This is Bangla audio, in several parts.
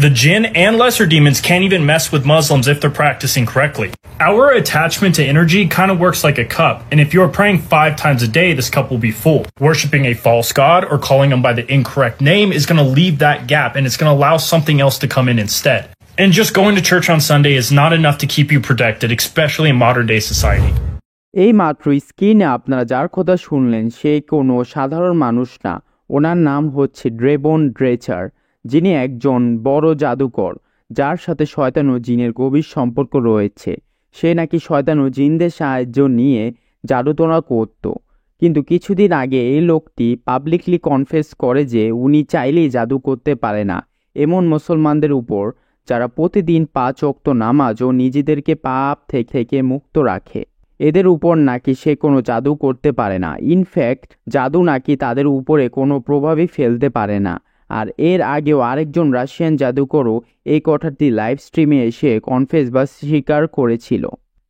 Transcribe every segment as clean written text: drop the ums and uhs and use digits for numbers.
The jinn and lesser demons can't even mess with Muslims if they're practicing correctly. Our attachment to energy kind of works like a cup, and if you're praying 5 times a day, this cup will be full. Worshipping a false god or calling him by the incorrect name is going to leave that gap, and it's going to allow something else to come in instead. And just going to church on Sunday is not enough to keep you protected, especially in modern day society. এই মাত্র স্ক্রিনে আপনারা যার কথা শুনলেন সে কোনো সাধারণ মানুষ না। ওনার নাম হচ্ছে ড্রেবন ড্রেচার, যিনি একজন বড় জাদুকর যার সাথে শয়তান ও জিনের গভীর সম্পর্ক রয়েছে। সে নাকি শয়তান ও জিনদের সাহায্য নিয়ে জাদুটোনা করত, কিন্তু কিছুদিন আগে এই লোকটি পাবলিকলি কনফেস করে যে উনি চাইলেই জাদু করতে পারে না এমন মুসলমানদের উপর যারা প্রতিদিন 5 ওয়াক্ত নামাজ ও নিজেদেরকে পাপ থেকে মুক্ত রাখে। এদের উপর নাকি সে কোনো জাদু করতে পারে না, ইনফ্যাক্ট জাদু নাকি তাদের উপরে কোনো প্রভাবই ফেলতে পারে না। আর এর আগেও আরেকজন রাশিয়ান জাদুকরও এই কথাটি লাইভ স্ট্রিমে এসে কনফেস বা স্বীকার করেছিল।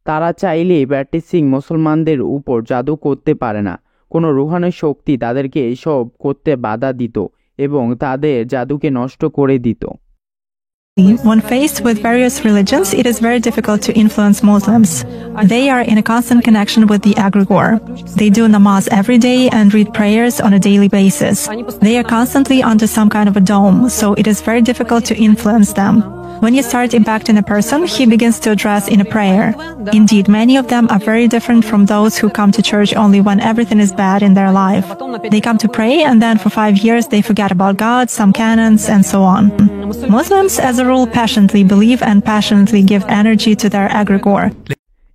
তারা চাইলেই প্র্যাকটিসিং মুসলমানদের উপর জাদু করতে পারে না, কোনো রুহানি শক্তি তাদেরকে এসব করতে বাধা দিত এবং তাদের জাদুকে নষ্ট করে দিত। When faced with various religions, it is very difficult to influence Muslims. They are in a constant connection with the egregore. They do namaz every day and read prayers on a daily basis. They are constantly under some kind of a dome, so it is very difficult to influence them. When you start impacting a person, he begins to address in a prayer. Indeed, many of them are very different from those who come to church only when everything is bad in their life. They come to pray and then for 5 years they forget about God, some canons, and so on. Muslims, as a rule, passionately believe and passionately give energy to their egregore.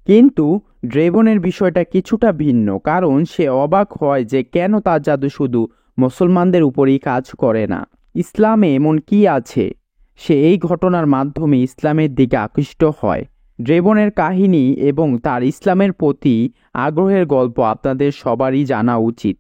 কিন্তু ড্রেবনের বিষয়টা কিছুটা ভিন্ন, কারণ সে অবাক হয় যে কেন তার জাদু শুধু মুসলমানদের উপরই কাজ করে না। ইসলামে এমন কি আছে? সে এই ঘটনার মাধ্যমে ইসলামের দিকে আকৃষ্ট হয়। ড্রেবনের কাহিনী এবং তার ইসলামের প্রতি আগ্রহের গল্প আপনাদের সবারই জানা উচিত।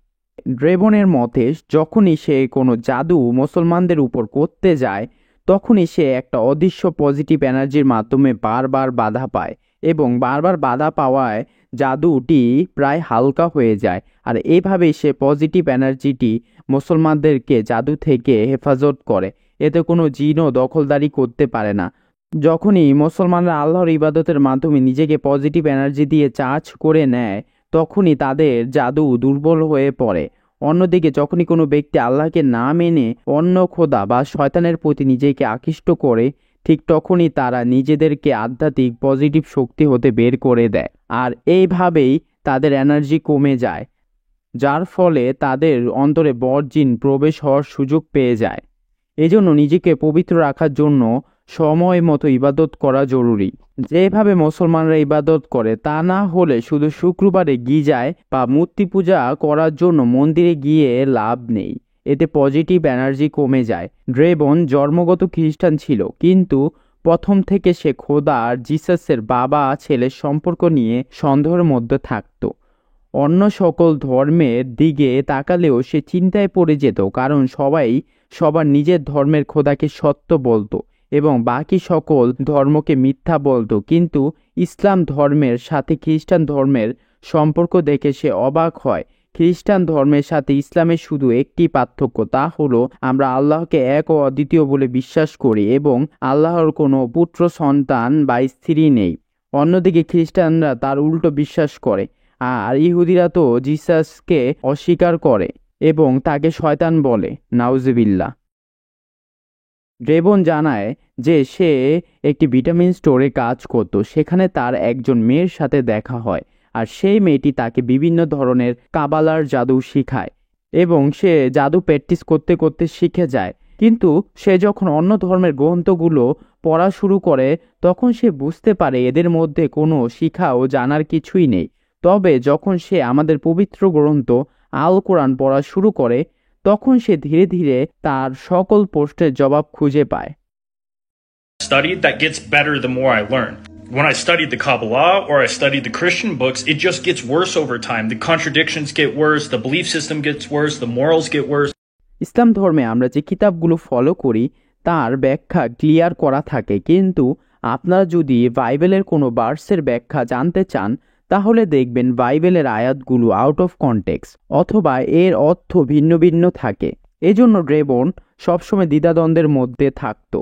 ড্রেবনের মতে যখনই সে কোনো জাদু মুসলমানদের উপর করতে যায় তখনই সে একটা অদৃশ্য পজিটিভ এনার্জির মাধ্যমে বারবার বাধা পায় এবং বারবার বাধা পাওয়ায় জাদুটি প্রায় হালকা হয়ে যায়। আর এইভাবেই সে পজিটিভ এনার্জিটি মুসলমানদেরকে জাদু থেকে হেফাজত করে, এতে কোনো জিনও দখলদারি করতে পারে না। যখনই মুসলমানরা আল্লাহর ইবাদতের মাধ্যমে নিজেকে পজিটিভ এনার্জি দিয়ে চার্জ করে নেয় তখনই তাদের জাদু দুর্বল হয়ে পড়ে। অন্যদিকে যখনই কোনো ব্যক্তি আল্লাহকে না মেনে অন্য খোদা বা শয়তানের প্রতি নিজেকে আকৃষ্ট করে, ঠিক তখনই তারা নিজেদেরকে আধ্যাত্মিক পজিটিভ শক্তি হতে বের করে দেয়, আর এইভাবেই তাদের এনার্জি কমে যায়, যার ফলে তাদের অন্তরে বড়জিন প্রবেশ হওয়ার সুযোগ পেয়ে যায়। এজন্য নিজেকে পবিত্র রাখার জন্য সময় মতো ইবাদত করা জরুরি। যেভাবে মুসলমানরা ইবাদত করে তা না হলে শুধু শুক্রবারে গির্জায় বা মূর্তি পূজা করার জন্য মন্দিরে গিয়ে লাভ নেই, এতে পজিটিভ এনার্জি কমে যায়। ড্রেবন জন্মগত খ্রিস্টান ছিল, কিন্তু প্রথম থেকে সে খোদা আর জিসাসের বাবা ছেলের সম্পর্ক নিয়ে সন্দেহের মধ্যে থাকত। অন্য সকল ধর্মের দিকে তাকালেও সে চিন্তায় পড়ে যেত, কারণ সবাই সবার নিজের ধর্মের খোদাকে সত্য বলতো এবং বাকি সকল ধর্মকে মিথ্যা বলতো। কিন্তু ইসলাম ধর্মের সাথে খ্রিস্টান ধর্মের সম্পর্ক দেখে সে অবাক হয়। খ্রিস্টান ধর্মের সাথে ইসলামের শুধু একটি পার্থক্য, তা হলো আমরা আল্লাহকে এক ও অদ্বিতীয় বলে বিশ্বাস করি এবং আল্লাহর কোনো পুত্র সন্তান বা স্ত্রী নেই। অন্যদিকে খ্রিস্টানরা তার উল্টো বিশ্বাস করে, আর ইহুদিরা তো জিসাসকে অস্বীকার করে এবং তাকে শয়তান বলে, নাউজুবিল্লাহ। ড্রেবন জানায় যে সে একটি ভিটামিন স্টোরে কাজ করত, সেখানে তার একজন মেয়ের সাথে দেখা হয়, আর সেই মেয়েটি তাকে বিভিন্ন ধরনের কাবালার জাদু শিখায় এবং সে জাদু প্র্যাকটিস করতে করতে শিখে যায়। কিন্তু সে যখন অন্য ধর্মের গ্রন্থগুলো পড়া শুরু করে তখন সে বুঝতে পারে এদের মধ্যে কোনো শিখা ও জানার কিছুই নেই। তবে যখন সে আমাদের পবিত্র গ্রন্থ আল কোরআন পড়া শুরু করে তখন সে ধীরে ধীরে তার সকল প্রশ্নের জবাব খুঁজে পায়। Study that gets better the more I learn. When I studied the Kabbalah or I studied the Christian books, it just gets worse over time. The contradictions get worse, the belief system gets worse, the morals get worse. ইসলাম ধর্মে আমরা যে কিতাবগুলো ফলো করি তার ব্যাখ্যা ক্লিয়ার করা থাকে, কিন্তু আপনারা যদি বাইবেলের কোনো ভার্সের ব্যাখ্যা জানতে চান তাহলে দেখবেন বাইবেলের আয়াতগুলো আউট অফ কনটেক্সট অথবা এর অর্থ ভিন্ন ভিন্ন থাকে। এজন্য ড্রেবন সবসময় দ্বিধাদ্বন্দ্বের মধ্যে থাকত।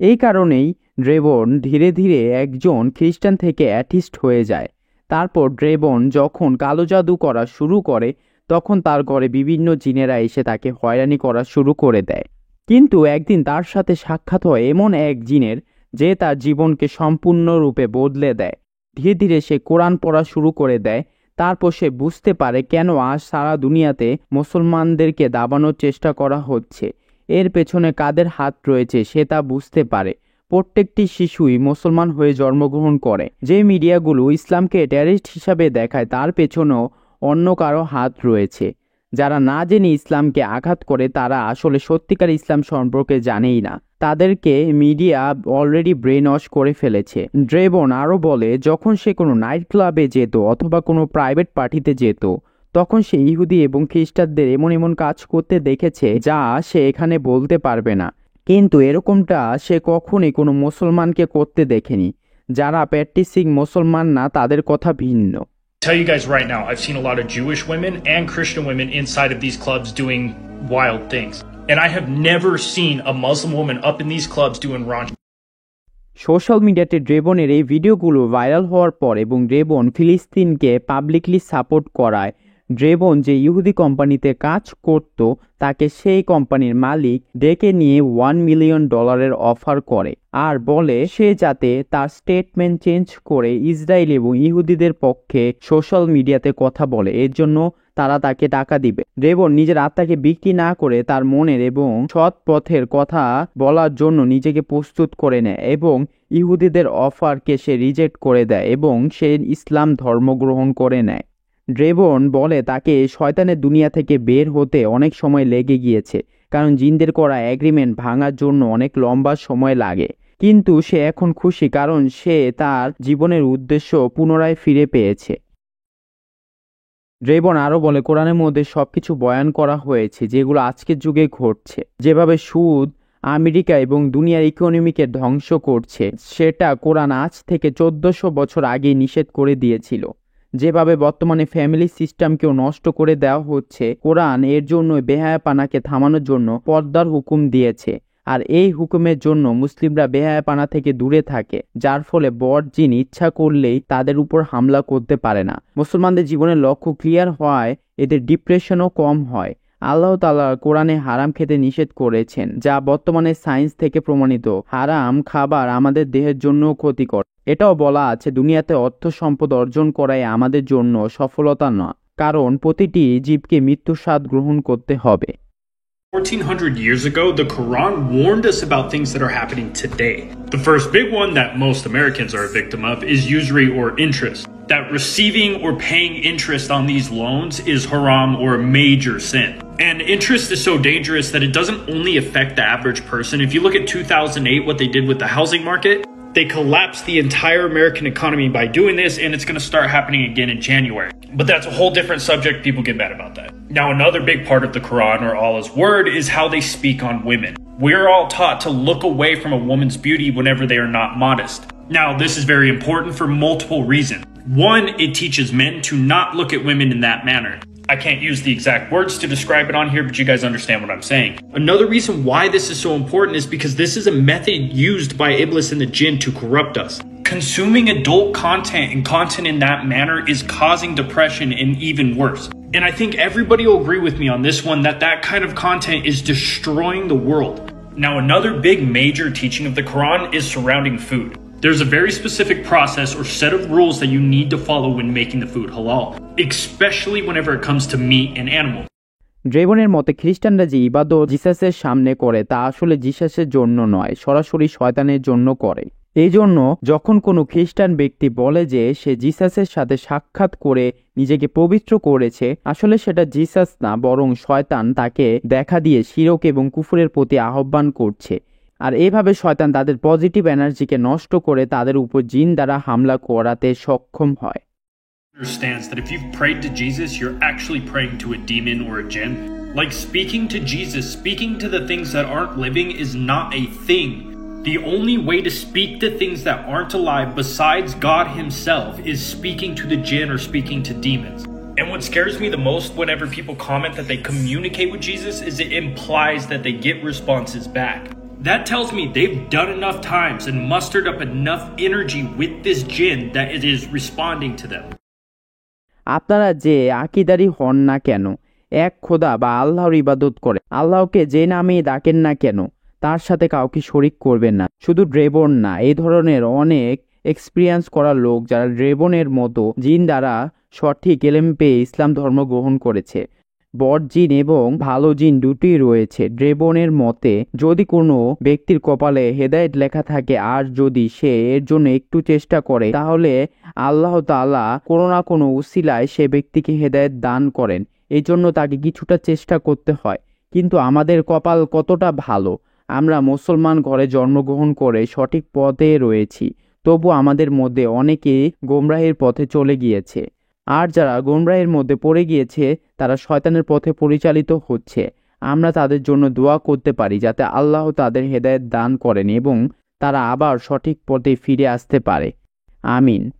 এই কারণেই ড্রেবন ধীরে ধীরে একজন খ্রিস্টান থেকে অ্যাথিস্ট হয়ে যায়। তারপর ড্রেবন যখন কালো জাদু করা শুরু করে তখন তার ঘরে বিভিন্ন জিনেরা এসে তাকে হয়রানি করা শুরু করে দেয়। কিন্তু একদিন তার সাথে সাক্ষাৎ হয় এমন এক জিনের যে তার জীবনকে সম্পূর্ণরূপে বদলে দেয়। ধীরে ধীরে সে কোরআন পড়া শুরু করে দেয়। তারপর সে বুঝতে পারে কেন আজ সারা দুনিয়াতে মুসলমানদেরকে দাবানোর চেষ্টা করা হচ্ছে, এর পেছনে কাদের হাত রয়েছে সে তা বুঝতে পারে। প্রত্যেকটি শিশুই মুসলমান হয়ে জন্মগ্রহণ করে। যে মিডিয়াগুলো ইসলামকে টেররিস্ট হিসাবে দেখায় তার পেছনেও অন্য কারো হাত রয়েছে। যারা না জেনে ইসলামকে আঘাত করে তারা আসলে সত্যিকার ইসলাম সম্পর্কে জানেই না, তাদেরকে মিডিয়া অলরেডি ব্রেন ওয়াশ করে ফেলেছে। ড্রেবন আরও বলে, যখন সে কোনো নাইট ক্লাবে যেত অথবা কোনো প্রাইভেট পার্টিতে যেত তখন সে ইহুদি এবং খ্রিস্টানদের এমন এমন কাজ করতে দেখেছে যা সে এখানে বলতে পারবে না, কিন্তু এরকমটা সে কখনই কোনো মুসলমানকে করতে দেখেনি। যারা প্র্যাকটিসিং মুসলমান না তাদের কথা ভিন্ন। Tell you guys right now, I've seen a lot of Jewish women and Christian women inside of these clubs doing wild things. And I have never seen a Muslim woman up in these clubs doing raunchy. Social মিডিয়াতে ড্রেবনের এই ভিডিওগুলো ভাইরাল হওয়ার পর এবং ড্রেবন ফিলিস্তিনকে পাবলিকলি সাপোর্ট করায়, ড্রেবন যে ইহুদি কোম্পানিতে কাজ করত তাকে সেই কোম্পানির মালিক ডেকে নিয়ে $1 মিলিয়ন অফার করে আর বলে সে যাতে তার স্টেটমেন্ট চেঞ্জ করে ইসরায়েল এবং ইহুদিদের পক্ষে সোশ্যাল মিডিয়াতে কথা বলে, এর জন্য তারা তাকে টাকা দিবে। ড্রেবন নিজের আত্মাকে বিক্রি না করে তার মনের এবং সৎ পথের কথা বলার জন্য নিজেকে প্রস্তুত করে নেয় এবং ইহুদিদের অফারকে সে রিজেক্ট করে দেয় এবং সে ইসলাম ধর্ম গ্রহণ করে নেয়। ড্রেবন বলে তাকে শয়তানের দুনিয়া থেকে বের হতে অনেক সময় লেগে গিয়েছে, কারণ জিনদের করা এগ্রিমেন্ট ভাঙার জন্য অনেক লম্বা সময় লাগে। কিন্তু সে এখন খুশি কারণ সে তার জীবনের উদ্দেশ্য পুনরায় ফিরে পেয়েছে। ড্রেবন আরও বলে, কোরআনের মধ্যে সবকিছু বয়ান করা হয়েছে যেগুলো আজকের যুগে ঘটছে। যেভাবে সুদ আমেরিকা এবং দুনিয়ার ইকোনমিকে ধ্বংস করছে সেটা কোরআন আজ থেকে 1400 বছর আগে নিষেধ করে দিয়েছিল। যেভাবে বর্তমানে ফ্যামিলি সিস্টেমকেও নষ্ট করে দেওয়া হচ্ছে, কোরআন এর জন্য বেহায়াপানাকে থামানোর জন্য পর্দার হুকুম দিয়েছে। আর এই হুকুমের জন্য মুসলিমরা বেহায়াপানা থেকে দূরে থাকে, যার ফলে বদ জিন ইচ্ছা করলেই তাদের উপর হামলা করতে পারে না। মুসলমানদের জীবনের লক্ষ্য ক্লিয়ার হওয়ায় এদের ডিপ্রেশনও কম হয়। আল্লাহ তাআলা কোরআনে হারাম খেতে নিষেধ করেছেন, যা বর্তমানে সায়েন্স থেকে প্রমাণিত। হারাম খাবার আমাদের দেহের জন্যও ক্ষতিকর। এটাও বলা আছে দুনিয়াতে অর্থ সম্পদ অর্জন করাই আমাদের জন্য সফলতা না, কারণ প্রতিটি জীবকে মৃত্যুর স্বাদ গ্রহণ করতে হবে। 1400 years ago, the Quran warned us about things that are happening today. The first big one that most Americans are a victim of is usury or interest. That receiving or paying interest on these loans is haram or a major sin. And interest is so dangerous that it doesn't only affect the average person. If you look at 2008, what they did with the housing market, they collapsed the entire American economy by doing this, and it's going to start happening again in January. But that's a whole different subject. People get mad about that. Now, another big part of the Quran, or Allah's word, is how they speak on women. We're all taught to look away from a woman's beauty whenever they are not modest. Now, this is very important for multiple reasons. One, it teaches men to not look at women in that manner. I can't use the exact words to describe it on here, but you guys understand what I'm saying. Another reason why this is so important is because this is a method used by Iblis and the Jinn to corrupt us. Consuming adult content and content in that manner is causing depression and even worse. And I think everybody will agree with me on this one, that that kind of content is destroying the world. Now, another big major teaching of the Quran is surrounding food. There's a very specific process or set of rules that you need to follow when making the food halal, especially whenever it comes to meat and animal. ড্রেবনের মতে খ্রিস্টানরা যে ইবাদত জিসাসের সামনে করে তা আসলে জিসাসের জন্য নয়, সরাসরি শয়তানের জন্য করে। এই জন্য যখন কোনো খ্রিস্টান ব্যক্তি বলে যে সে জিসাসের সাথে সাক্ষাৎ করে নিজেকে পবিত্র করেছে, আসলে সেটা জিসাস না, বরং শয়তান তাকে দেখা দিয়ে শিরক এবং কুফরের প্রতি আহ্বান করছে। আর এইভাবে শয়তান তাদের পজিটিভ এনার্জিকে নষ্ট করে তাদের উপর জিন দ্বারা হামলা করাতে সক্ষম হয়। Understands that if you've prayed to Jesus, you're actually praying to a demon or a jinn. Like speaking to Jesus, speaking to the things that aren't living is not a thing. The only way to speak to things that aren't alive besides God himself is speaking to the jinn or speaking to demons. And what scares me the most whenever people comment that they communicate with Jesus is it implies that they get responses back. That tells me they've done enough times and mustered up enough energy with this jinn that it is responding to them. আপনারা যে আকীদারই হন না কেন, এক খোদা বা আল্লাহর ইবাদত করে আল্লাহকে যে নামে ডাকেন না কেন, তার সাথে কাউকে শরিক করবেন না। শুধু ড্রেবন না, এই ধরনের অনেক এক্সপিরিয়েন্স করা লোক যারা ড্রেবনের মতো জিন দ্বারা সঠিক এলেম পেয়ে ইসলাম ধর্ম গ্রহণ করেছে। বদ জিন এবং ভালো জিন দুটি রয়েছে। ড্রেবনের মতে যদি কোনো ব্যক্তির কপালে হেদায়েত লেখা থাকে আর যদি সে এর জন্য একটু চেষ্টা করে, তাহলে আল্লাহ তাআলা কোনো না কোনো উসিলায় সে ব্যক্তিকে হেদায়েত দান করেন। এই জন্য তাকে কিছুটা চেষ্টা করতে হয়। কিন্তু আমাদের কপাল কতটা ভালো, আমরা মুসলমান ঘরে জন্মগ্রহণ করে সঠিক পথে রয়েছি, তবু আমাদের মধ্যে অনেকেই গোমরাহের পথে চলে গিয়েছে। আর যারা গোমরাহের মধ্যে পড়ে গিয়েছে তারা শয়তানের পথে পরিচালিত হচ্ছে। আমরা তাদের জন্য দোয়া করতে পারি যাতে আল্লাহ তাদের হেদায়েত দান করেন এবং তারা আবার সঠিক পথে ফিরে আসতে পারে। আমিন।